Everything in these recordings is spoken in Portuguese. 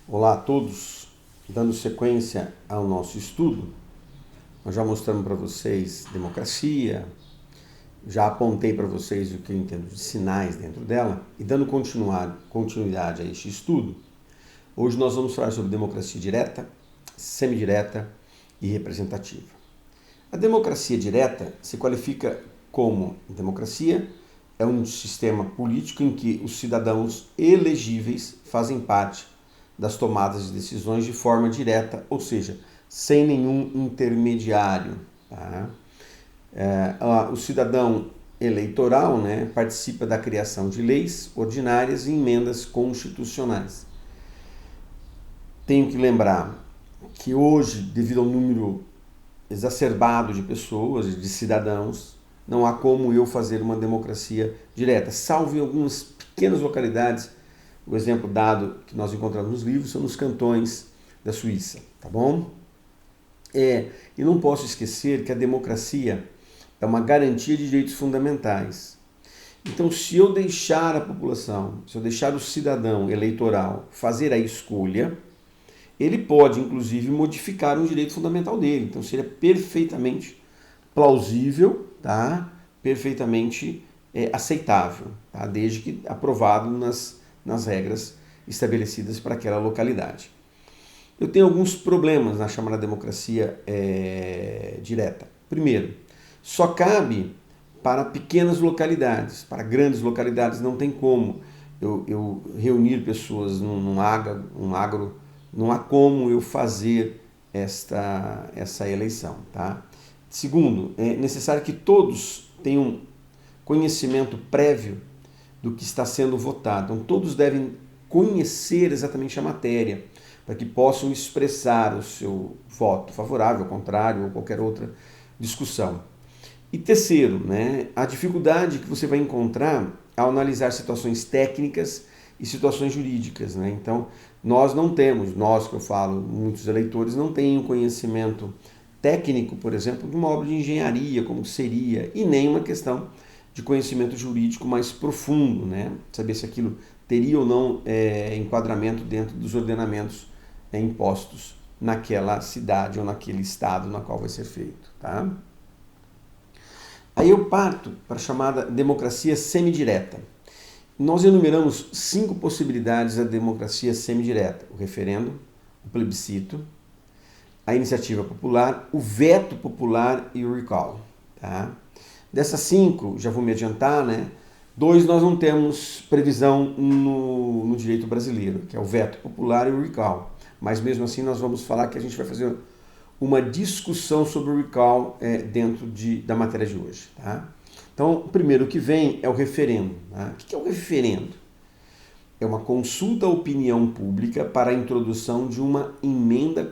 Olá a todos, dando sequência ao nosso estudo, nós já mostramos para vocês democracia, já apontei para vocês o que eu entendo de sinais dentro dela, e dando continuidade a este estudo, hoje nós vamos falar sobre democracia direta, semidireta e representativa. A democracia direta se qualifica como democracia, é um sistema político em que os cidadãos elegíveis fazem parte das tomadas de decisões de forma direta, ou seja, sem nenhum intermediário. Tá? O cidadão eleitoral, participa da criação de leis ordinárias e emendas constitucionais. Tenho que lembrar que hoje, devido ao número exacerbado de pessoas, de cidadãos, não há como eu fazer uma democracia direta, salvo em algumas pequenas localidades. O exemplo dado que nós encontramos nos livros são nos cantões da Suíça, tá bom? E não posso esquecer que a democracia é uma garantia de direitos fundamentais. Então, se eu deixar a população, se eu deixar o cidadão eleitoral fazer a escolha, ele pode, inclusive, modificar um direito fundamental dele. Então, seria perfeitamente plausível, tá? Perfeitamente aceitável, tá? Desde que aprovado nas regras estabelecidas para aquela localidade. Eu tenho alguns problemas na chamada democracia direta. Primeiro, só cabe para pequenas localidades. Para grandes localidades não tem como eu reunir pessoas num agro, não há como eu fazer essa eleição. Tá? Segundo, é necessário que todos tenham conhecimento prévio do que está sendo votado. Então, todos devem conhecer exatamente a matéria, para que possam expressar o seu voto favorável, contrário ou qualquer outra discussão. E terceiro, a dificuldade que você vai encontrar ao analisar situações técnicas e situações jurídicas. Então, nós não temos, nós que eu falo, muitos eleitores não têm um conhecimento técnico, por exemplo, de uma obra de engenharia, como seria, e nem uma questão de conhecimento jurídico mais profundo, saber se aquilo teria ou não enquadramento dentro dos ordenamentos impostos naquela cidade ou naquele estado na qual vai ser feito. Tá? Aí eu parto para a chamada democracia semidireta. Nós enumeramos 5 possibilidades da democracia semidireta: o referendo, o plebiscito, a iniciativa popular, o veto popular e o recall. Tá? Dessas 5, já vou me adiantar, 2 nós não temos previsão no direito brasileiro, que é o veto popular e o recall. Mas mesmo assim nós vamos falar que a gente vai fazer uma discussão sobre o recall dentro da matéria de hoje. Tá? Então, o primeiro que vem é o referendo. Tá? O que é o referendo? É uma consulta à opinião pública para a introdução de uma emenda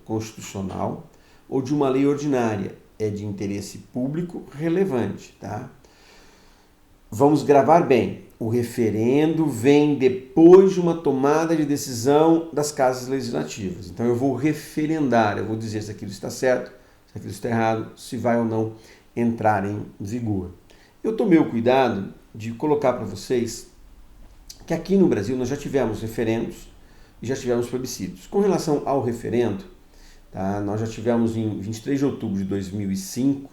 constitucional ou de uma lei ordinária. É de interesse público relevante. Tá? Vamos gravar bem. O referendo vem depois de uma tomada de decisão das casas legislativas. Então eu vou referendar, eu vou dizer se aquilo está certo, se aquilo está errado, se vai ou não entrar em vigor. Eu tomei o cuidado de colocar para vocês que aqui no Brasil nós já tivemos referendos e já tivemos plebiscitos. Com relação ao referendo, tá, nós já tivemos em 23 de outubro de 2005,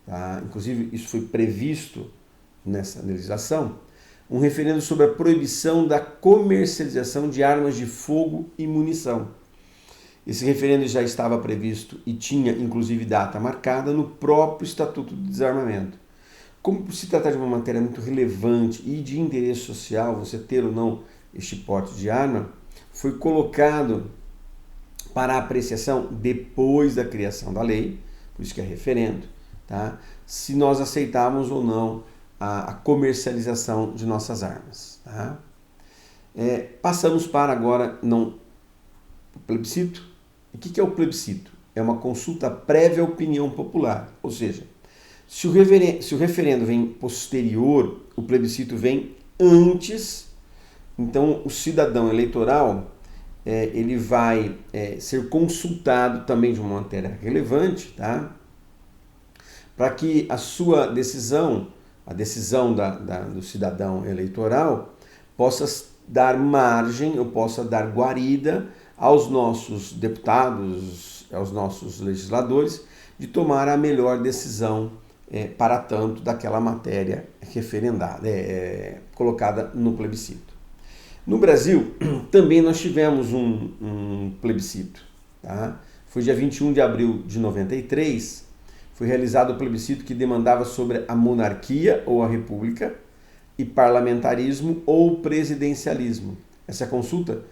tá, inclusive isso foi previsto nessa legislação, um referendo sobre a proibição da comercialização de armas de fogo e munição. Esse referendo já estava previsto e tinha inclusive data marcada no próprio Estatuto do Desarmamento. Como se trata de uma matéria muito relevante e de interesse social, você ter ou não este porte de arma, foi colocado para apreciação depois da criação da lei, por isso que é referendo, tá? Se nós aceitávamos ou não a comercialização de nossas armas. Tá? Passamos para agora o plebiscito. O que é o plebiscito? É uma consulta prévia à opinião popular, ou seja, se o referendo vem posterior, o plebiscito vem antes, então o cidadão eleitoral ele vai ser consultado também de uma matéria relevante, tá? Para que a sua decisão, a decisão do cidadão eleitoral, possa dar margem, eu possa dar guarida aos nossos deputados, aos nossos legisladores, de tomar a melhor decisão para tanto daquela matéria referendada, colocada no plebiscito. No Brasil, também nós tivemos um plebiscito. Tá? Foi dia 21 de abril de 93, foi realizado o plebiscito que demandava sobre a monarquia ou a república e parlamentarismo ou presidencialismo. Essa consulta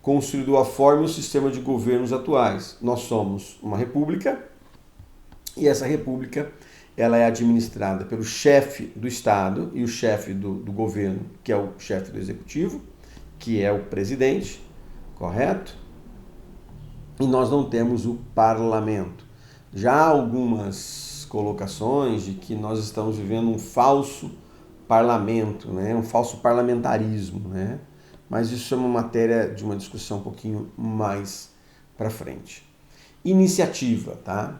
consolidou a forma e o sistema de governos atuais. Nós somos uma república e essa república ela é administrada pelo chefe do Estado e o chefe do governo, que é o chefe do executivo, que é o presidente, correto? E nós não temos o parlamento. Já há algumas colocações de que nós estamos vivendo um falso parlamento, né? Um falso parlamentarismo, né? Mas isso é uma matéria de uma discussão um pouquinho mais para frente. Iniciativa, tá?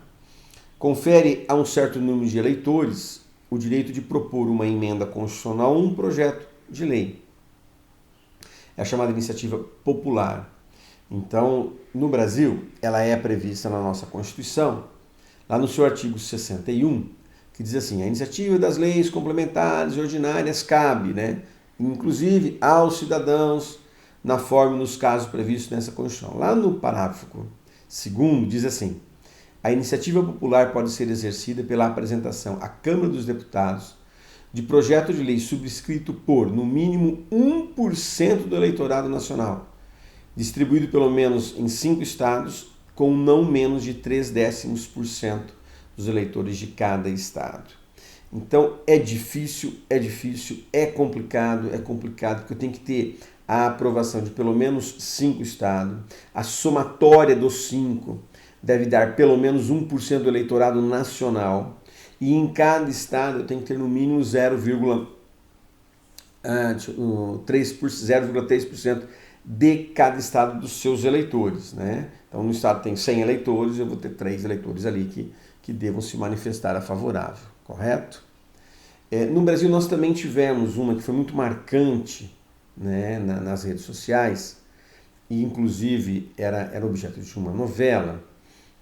Confere a um certo número de eleitores o direito de propor uma emenda constitucional ou um projeto de lei. É a chamada iniciativa popular. Então, no Brasil, ela é prevista na nossa Constituição, lá no seu artigo 61, que diz assim: a iniciativa das leis complementares e ordinárias cabe, né, inclusive aos cidadãos, na forma e nos casos previstos nessa Constituição. Lá no parágrafo 2º diz assim: a iniciativa popular pode ser exercida pela apresentação à Câmara dos Deputados de projeto de lei subscrito por, no mínimo, 1% do eleitorado nacional, distribuído pelo menos em 5 estados, com não menos de 0,3% dos eleitores de cada estado. Então é difícil, é complicado, porque eu tenho que ter a aprovação de pelo menos 5 estados, a somatória dos 5 deve dar pelo menos 1% do eleitorado nacional, e em cada estado eu tenho que ter no mínimo 0,3% de cada estado dos seus eleitores, né? Então, no estado tem 100 eleitores, eu vou ter 3 eleitores ali que devam se manifestar a favorável, correto? No Brasil, nós também tivemos uma que foi muito marcante, né, nas redes sociais, e inclusive era objeto de uma novela,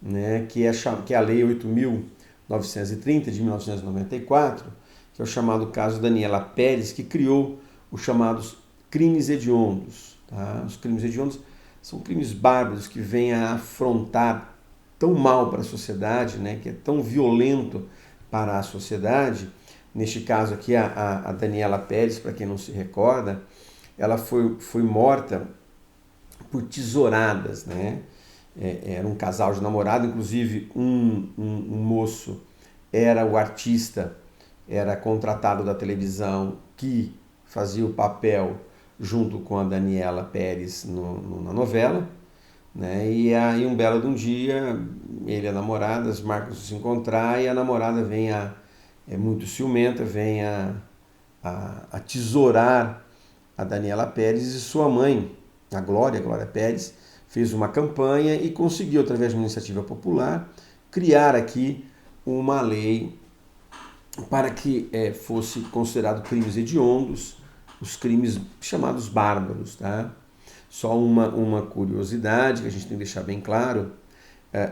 né, que é a Lei 8.930 de 1994, que é o chamado caso Daniela Pérez, que criou os chamados crimes hediondos. Tá? Os crimes hediondos são crimes bárbaros que vêm a afrontar tão mal para a sociedade, né, que é tão violento para a sociedade. Neste caso aqui, a Daniela Pérez, para quem não se recorda, ela foi morta por tesouradas, né? Era um casal de namorado, inclusive um moço era o artista, era contratado da televisão que fazia o papel junto com a Daniela Pérez na novela, né? E aí um belo de um dia, ele e a namorada marcam de se encontrar e a namorada é muito ciumenta, vem a tesourar a Daniela Pérez, e sua mãe, a Glória Pérez, fez uma campanha e conseguiu, através de uma iniciativa popular, criar aqui uma lei para que fosse considerado crimes hediondos, os crimes chamados bárbaros. Tá? Só uma curiosidade que a gente tem que deixar bem claro,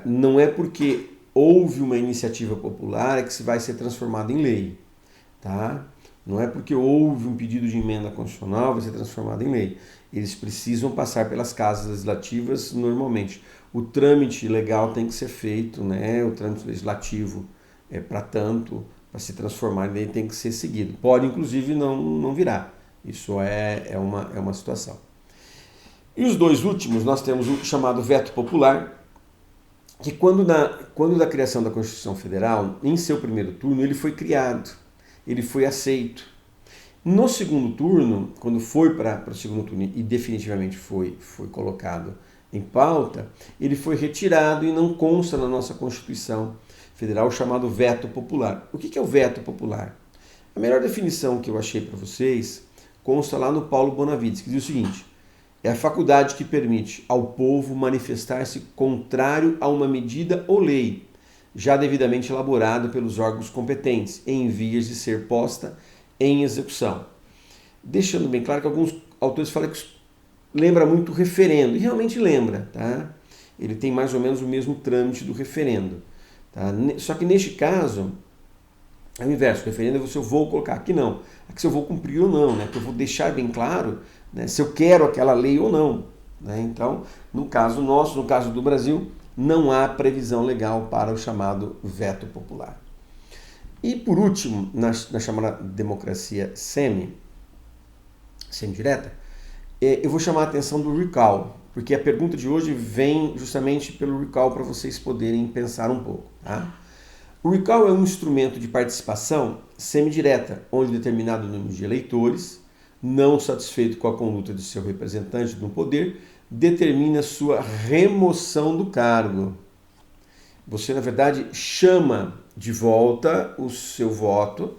não é porque houve uma iniciativa popular que se vai ser transformado em lei. Tá? Não é porque houve um pedido de emenda constitucional vai ser transformado em lei. Eles precisam passar pelas casas legislativas normalmente. O trâmite legal tem que ser feito, né? O trâmite legislativo para se transformar em lei tem que ser seguido. Pode, inclusive, não virar. Isso é uma situação. E os dois últimos, nós temos o chamado veto popular, que quando da criação da Constituição Federal, em seu primeiro turno, ele foi criado, ele foi aceito. No segundo turno, quando foi para o segundo turno e definitivamente foi colocado em pauta, ele foi retirado e não consta na nossa Constituição Federal o chamado veto popular. O que é o veto popular? A melhor definição que eu achei para vocês consta lá no Paulo Bonavides, que diz o seguinte: é a faculdade que permite ao povo manifestar-se contrário a uma medida ou lei, já devidamente elaborada pelos órgãos competentes, em vias de ser posta em execução. Deixando bem claro que alguns autores falam que lembra muito o referendo, e realmente lembra, tá? Ele tem mais ou menos o mesmo trâmite do referendo. Tá? Só que neste caso, é o inverso, o referendo é se eu vou colocar, aqui não, aqui se eu vou cumprir ou não, né? Porque eu vou deixar bem claro, né, se eu quero aquela lei ou não. Né? Então, no caso nosso, no caso do Brasil, não há previsão legal para o chamado veto popular. E por último, na chamada democracia semi-direta, eu vou chamar a atenção do recall, porque a pergunta de hoje vem justamente pelo recall para vocês poderem pensar um pouco. Tá? O recall é um instrumento de participação semidireta, onde determinado número de eleitores, não satisfeito com a conduta de seu representante no poder, determina sua remoção do cargo. Você, na verdade, chama de volta o seu voto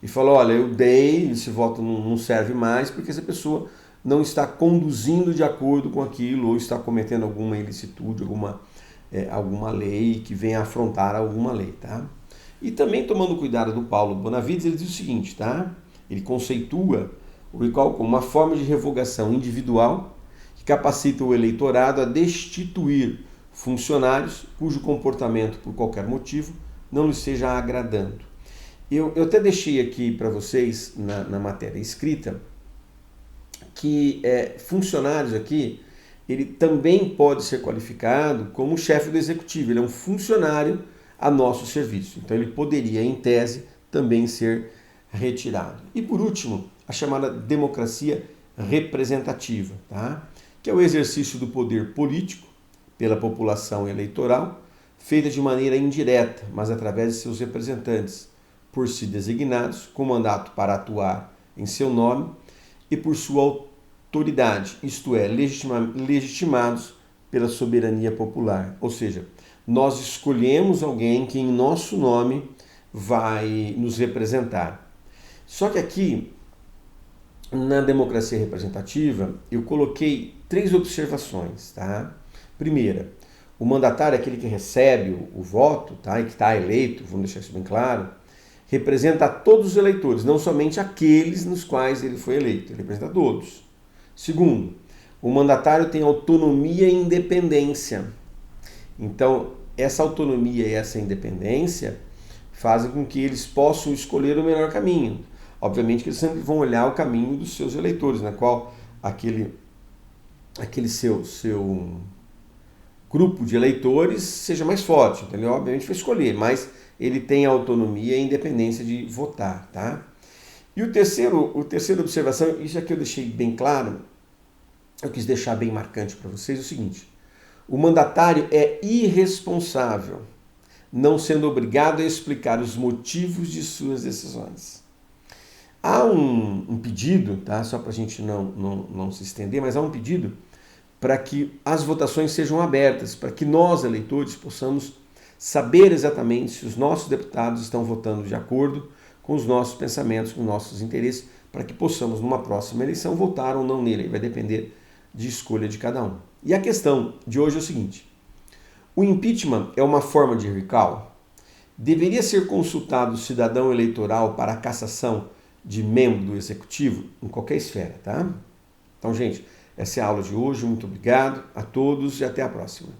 e fala, olha, eu dei, esse voto não serve mais porque essa pessoa não está conduzindo de acordo com aquilo ou está cometendo alguma ilicitude, alguma lei que venha afrontar alguma lei, tá? E também tomando cuidado do Paulo Bonavides, ele diz o seguinte, tá? Ele conceitua o recall como uma forma de revogação individual que capacita o eleitorado a destituir funcionários cujo comportamento, por qualquer motivo, não lhe esteja agradando. Eu até deixei aqui para vocês, na matéria escrita, que funcionários aqui, ele também pode ser qualificado como chefe do executivo, ele é um funcionário a nosso serviço. Então ele poderia, em tese, também ser retirado. E por último, a chamada democracia representativa, tá? Que é o exercício do poder político pela população eleitoral, feita de maneira indireta, mas através de seus representantes, por si designados, com mandato para atuar em seu nome e por sua autoridade, isto é, legitimados pela soberania popular. Ou seja, nós escolhemos alguém que em nosso nome vai nos representar. Só que aqui, na democracia representativa, eu coloquei 3 observações, tá? Primeira, o mandatário, aquele que recebe o voto, tá? E que está eleito, vamos deixar isso bem claro, representa a todos os eleitores, não somente aqueles nos quais ele foi eleito, ele representa a todos. Segundo, o mandatário tem autonomia e independência. Então, essa autonomia e essa independência fazem com que eles possam escolher o melhor caminho. Obviamente que eles sempre vão olhar o caminho dos seus eleitores, na qual aquele seu grupo de eleitores seja mais forte. Então, ele obviamente vai escolher, mas ele tem a autonomia e a independência de votar, tá? E o terceiro observação, isso aqui eu deixei bem claro, eu quis deixar bem marcante para vocês, é o seguinte: o mandatário é irresponsável, não sendo obrigado a explicar os motivos de suas decisões. Há um pedido, tá? Só para a gente não se estender, mas há um pedido para que as votações sejam abertas, para que nós, eleitores, possamos saber exatamente se os nossos deputados estão votando de acordo com os nossos pensamentos, com os nossos interesses, para que possamos, numa próxima eleição, votar ou não nele. Vai depender de escolha de cada um. E a questão de hoje é o seguinte: o impeachment é uma forma de recall? Deveria ser consultado o cidadão eleitoral para a cassação de membro do executivo em qualquer esfera, tá? Então, gente, essa é a aula de hoje. Muito obrigado a todos e até a próxima.